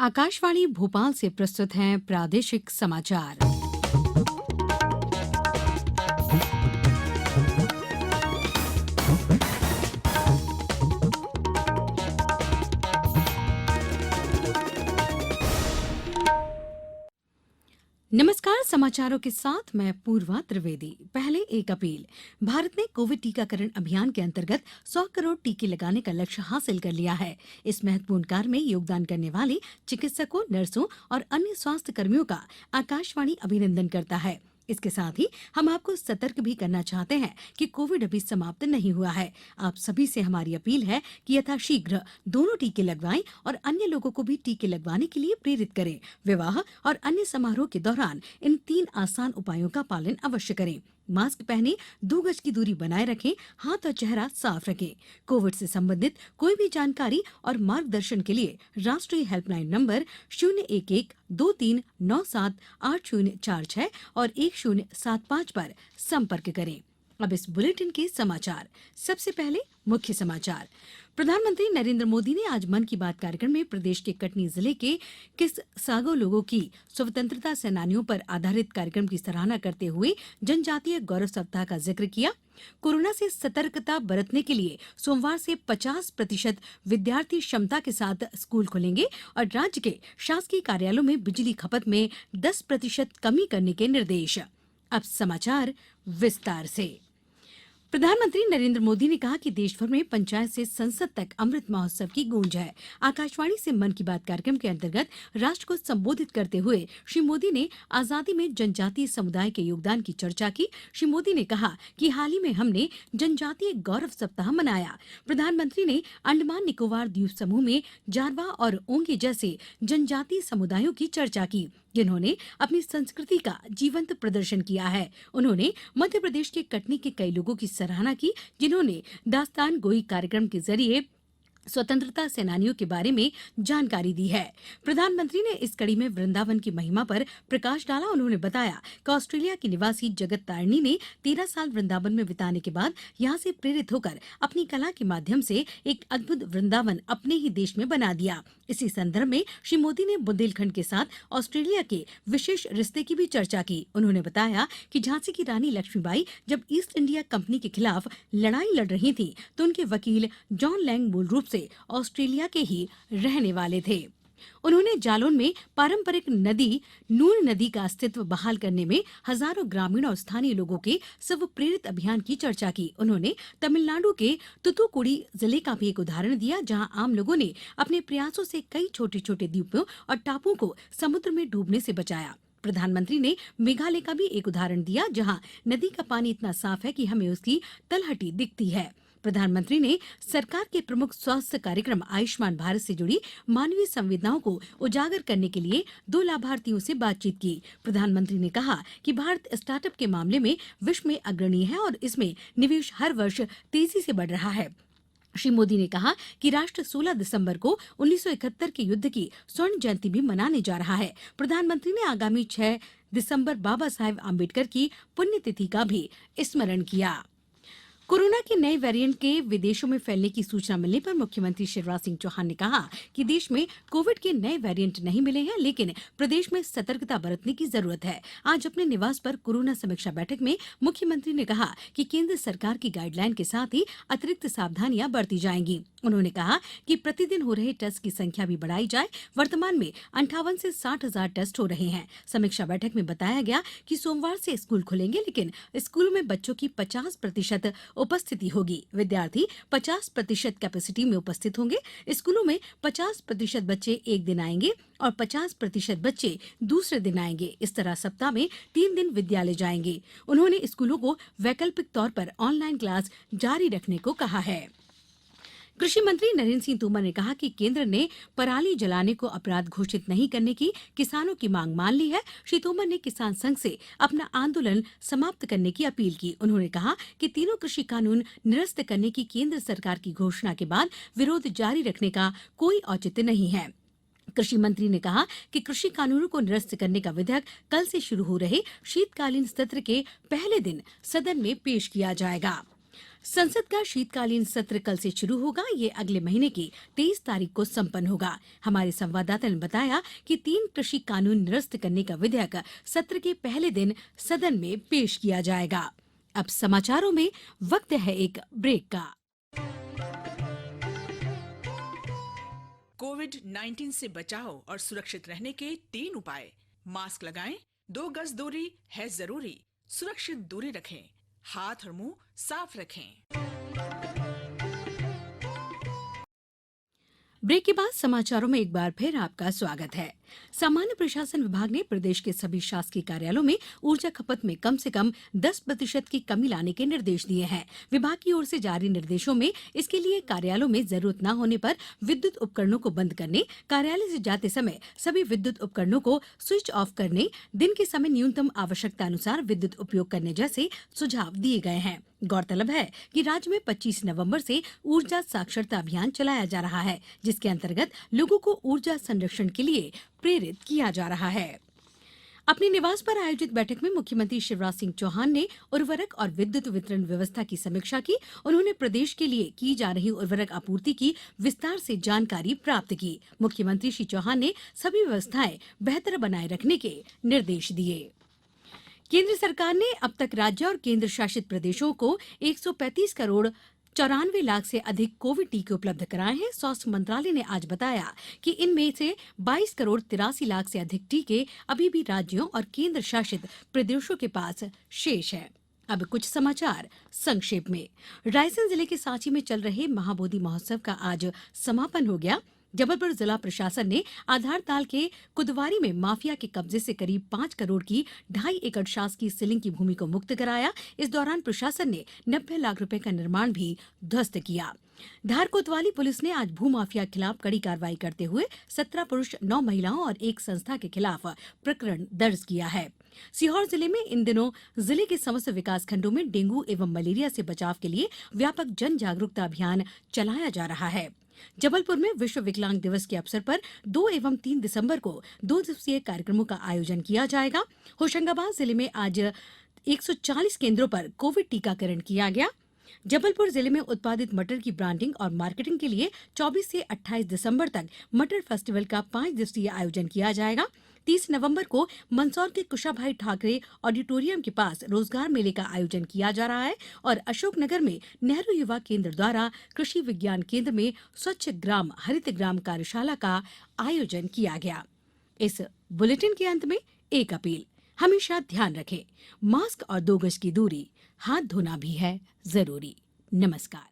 आकाशवाणी भोपाल से प्रस्तुत हैं प्रादेशिक समाचार। नमस्कार, समाचारों के साथ मैं पूर्वा त्रिवेदी। पहले एक अपील। भारत ने कोविड टीकाकरण अभियान के अंतर्गत 100 करोड़ टीके लगाने का लक्ष्य हासिल कर लिया है। इस महत्वपूर्ण कार्य में योगदान करने वाले चिकित्सकों, नर्सों और अन्य स्वास्थ्य कर्मियों का आकाशवाणी अभिनंदन करता है। इसके साथ ही हम आपको सतर्क भी करना चाहते हैं कि कोविड अभी समाप्त नहीं हुआ है। आप सभी से हमारी अपील है कि यथाशीघ्र दोनों टीके लगवाएं और अन्य लोगों को भी टीके लगवाने के लिए प्रेरित करें। विवाह और अन्य समारोह के दौरान इन 3 आसान उपायों का पालन अवश्य करें। मास्क पहनें, 2 गज की दूरी बनाए रखें, हाथ और चेहरा साफ रखें। कोविड से संबंधित कोई भी जानकारी और मार्गदर्शन के लिए राष्ट्रीय हेल्पलाइन नंबर 011-2397-8046 और 1075 पर संपर्क करें। अब इस बुलेटिन के समाचार। सबसे पहले मुख्य समाचार। प्रधानमंत्री नरेंद्र मोदी ने आज मन की बात कार्यक्रम में प्रदेश के कटनी जिले के किससागो लोगों की स्वतंत्रता सेनानियों पर आधारित कार्यक्रम की सराहना करते हुए जनजातीय गौरव सप्ताह का जिक्र किया। कोरोना से सतर्कता बरतने के लिए सोमवार से 50% विद्यार्थी क्षमता के साथ स्कूल खुलेंगे और राज्य के शासकीय कार्यालयों में बिजली खपत में 10% कमी करने के निर्देश। अब समाचार विस्तार से। प्रधानमंत्री नरेंद्र मोदी ने कहा कि देश भर में पंचायत से संसद तक अमृत महोत्सव की गूंज है। आकाशवाणी से मन की बात कार्यक्रम के अंतर्गत राष्ट्र को संबोधित करते हुए श्री मोदी ने आजादी में जनजातीय समुदाय के योगदान की चर्चा की। श्री मोदी ने कहा कि हाल ही में हमने जनजातीय गौरव सप्ताह मनाया। प्रधानमंत्री ने अंडमान निकोबार द्वीप समूह में जारवा और ओंगे जैसे जनजातीय समुदायों की चर्चा की, जिन्होंने अपनी संस्कृति का जीवंत प्रदर्शन किया है। उन्होंने मध्य प्रदेश के कटनी के कई लोगों की सराहना की, जिन्होंने दास्तान गोई कार्यक्रम के जरिए स्वतंत्रता सेनानियों के बारे में जानकारी दी है। प्रधानमंत्री ने इस कड़ी में वृंदावन की महिमा पर प्रकाश डाला। उन्होंने बताया कि ऑस्ट्रेलिया की निवासी जगत तारिणी ने 13 साल वृंदावन में बिताने के बाद यहाँ से प्रेरित होकर अपनी कला के माध्यम से एक अद्भुत वृंदावन अपने ही देश में बना दिया। इसी संदर्भ में श्री मोदी ने बुंदेलखंड के साथ ऑस्ट्रेलिया के विशेष रिश्ते की भी चर्चा की। उन्होंने बताया कि झांसी की रानी लक्ष्मीबाई जब ईस्ट इंडिया कंपनी के खिलाफ लड़ाई लड़ रही थी तो उनके वकील जॉन लैंग मूल रूप से ऑस्ट्रेलिया के ही रहने वाले थे। उन्होंने जालौन में पारंपरिक नदी नून नदी का अस्तित्व बहाल करने में हजारों ग्रामीण और स्थानीय लोगों के स्व प्रेरित अभियान की चर्चा की। उन्होंने तमिलनाडु के तुतुकुड़ी जिले का भी एक उदाहरण दिया, जहां आम लोगों ने अपने प्रयासों से कई छोटे छोटे द्वीपों और टापुओं को समुद्र में डूबने से बचाया। प्रधानमंत्री ने मेघालय का भी एक उदाहरण दिया, जहां नदी का पानी इतना साफ है कि हमें उसकी तलहटी दिखती है। प्रधानमंत्री ने सरकार के प्रमुख स्वास्थ्य कार्यक्रम आयुष्मान भारत से जुड़ी मानवीय संवेदनाओं को उजागर करने के लिए 2 लाभार्थियों से बातचीत की। प्रधानमंत्री ने कहा कि भारत स्टार्टअप के मामले में विश्व में अग्रणी है और इसमें निवेश हर वर्ष तेजी से बढ़ रहा है। श्री मोदी ने कहा कि राष्ट्र 16 दिसंबर को 1971 के युद्ध की स्वर्ण जयंती भी मनाने जा रहा है। प्रधानमंत्री ने आगामी 6 दिसंबर बाबा साहेब आम्बेडकर की पुण्यतिथि का भी स्मरण किया। कोरोना के नए वेरिएंट के विदेशों में फैलने की सूचना मिलने पर मुख्यमंत्री शिवराज सिंह चौहान ने कहा कि देश में कोविड के नए वेरिएंट नहीं मिले हैं, लेकिन प्रदेश में सतर्कता बरतने की जरूरत है। आज अपने निवास पर कोरोना समीक्षा बैठक में मुख्यमंत्री ने कहा कि केंद्र सरकार की गाइडलाइन के साथ ही अतिरिक्त सावधानियां बरती जाएंगी। उन्होंने कहा कि प्रतिदिन हो रहे टेस्ट की संख्या भी बढ़ाई जाए। वर्तमान में 58 से 60 हजार टेस्ट हो रहे हैं। समीक्षा बैठक में बताया गया कि सोमवार से स्कूल खुलेंगे, लेकिन स्कूलों में बच्चों की 50% उपस्थिति होगी। विद्यार्थी 50% कैपेसिटी में उपस्थित होंगे। स्कूलों में 50% बच्चे एक दिन आएंगे और 50% बच्चे दूसरे दिन आएंगे। इस तरह सप्ताह में 3 दिन विद्यालय जाएंगे। उन्होंने स्कूलों को वैकल्पिक तौर पर ऑनलाइन क्लास जारी रखने को कहा है। कृषि मंत्री नरेंद्र सिंह तोमर ने कहा कि केंद्र ने पराली जलाने को अपराध घोषित नहीं करने की किसानों की मांग मान ली है। श्री तोमर ने किसान संघ से अपना आंदोलन समाप्त करने की अपील की। उन्होंने कहा कि तीनों कृषि कानून निरस्त करने की केंद्र सरकार की घोषणा के बाद विरोध जारी रखने का कोई औचित्य नहीं है। कृषि मंत्री ने कहा कि कृषि कानूनों को निरस्त करने का विधेयक कल से शुरू हो रहे शीतकालीन सत्र के पहले दिन सदन में पेश किया जाएगा। संसद का शीतकालीन सत्र कल से शुरू होगा। ये अगले महीने की 23 तारीख को संपन्न होगा। हमारे संवाददाता ने बताया कि 3 कृषि कानून निरस्त करने का विधेयक सत्र के पहले दिन सदन में पेश किया जाएगा। अब समाचारों में वक्त है एक ब्रेक का। कोविड-19 से बचाव और सुरक्षित रहने के 3 उपाय। मास्क लगाएं, 2 गज दूरी है जरूरी, सुरक्षित दूरी रखें, हाथ और मुंह साफ रखें। ब्रेक के बाद समाचारों में एक बार फिर आपका स्वागत है। सामान्य प्रशासन विभाग ने प्रदेश के सभी शासकीय कार्यालयों में ऊर्जा खपत में कम से कम 10% की कमी लाने के निर्देश दिए हैं। विभाग की ओर से जारी निर्देशों में इसके लिए कार्यालयों में जरूरत न होने पर विद्युत उपकरणों को बंद करने, कार्यालय से जाते समय सभी विद्युत उपकरणों को स्विच ऑफ करने, दिन के समय न्यूनतम आवश्यकता अनुसार विद्युत उपयोग करने जैसे सुझाव दिए गए हैं। गौरतलब है कि राज्य में 25 नवंबर से ऊर्जा साक्षरता अभियान चलाया जा रहा है, जिसके अंतर्गत लोगों को ऊर्जा संरक्षण के लिए प्रेरित किया जा रहा है। अपने निवास पर आयोजित बैठक में मुख्यमंत्री शिवराज सिंह चौहान ने उर्वरक और विद्युत वितरण व्यवस्था की समीक्षा की। उन्होंने प्रदेश के लिए की जा रही उर्वरक आपूर्ति की विस्तार से जानकारी प्राप्त की। मुख्यमंत्री श्री चौहान ने सभी व्यवस्थाएं बेहतर बनाए रखने के निर्देश दिए। केंद्र सरकार ने अब तक राज्य और केंद्र शासित प्रदेशों को 135 करोड़ 94 लाख से अधिक कोविड टीके उपलब्ध कराए हैं। स्वास्थ्य मंत्रालय ने आज बताया कि इनमें से 22 करोड़ 83 लाख से अधिक टीके अभी भी राज्यों और केंद्र शासित प्रदेशों के पास शेष है। अब कुछ समाचार संक्षेप में। रायसेन जिले के सांची में चल रहे महाबोधि महोत्सव का आज समापन हो गया। जबलपुर जिला प्रशासन ने आधार ताल के कुदवारी में माफिया के कब्जे से करीब 5 करोड़ की 2.5 एकड़ शासकीय सीलिंग की भूमि को मुक्त कराया। इस दौरान प्रशासन ने 90 लाख रुपए का निर्माण भी ध्वस्त किया। धार कोतवाली पुलिस ने आज भूमाफिया के खिलाफ कड़ी कार्रवाई करते हुए 17 पुरुष, 9 महिलाओं और एक संस्था के खिलाफ प्रकरण दर्ज किया है। सीहोर जिले में इन दिनों जिले के समस्त विकास खंडों में डेंगू एवं मलेरिया से बचाव के लिए व्यापक जन जागरूकता अभियान चलाया जा रहा है। जबलपुर में विश्व विकलांग दिवस के अवसर पर 2 एवं 3 दिसंबर को 2 दिवसीय कार्यक्रमों का आयोजन किया जाएगा। होशंगाबाद जिले में आज 140 केंद्रों पर कोविड टीकाकरण किया गया। जबलपुर जिले में उत्पादित मटर की ब्रांडिंग और मार्केटिंग के लिए 24 से 28 दिसंबर तक मटर फेस्टिवल का 5 दिवसीय आयोजन किया जाएगा। 30 नवंबर को मंदसौर के कुशाभाई ठाकरे ऑडिटोरियम के पास रोजगार मेले का आयोजन किया जा रहा है और अशोकनगर में नेहरू युवा केंद्र द्वारा कृषि विज्ञान केंद्र में स्वच्छ ग्राम हरित ग्राम कार्यशाला का आयोजन किया गया। इस बुलेटिन के अंत में एक अपील, हमेशा ध्यान रखें, मास्क और 2 गज की दूरी, हाथ धोना भी है जरूरी। नमस्कार।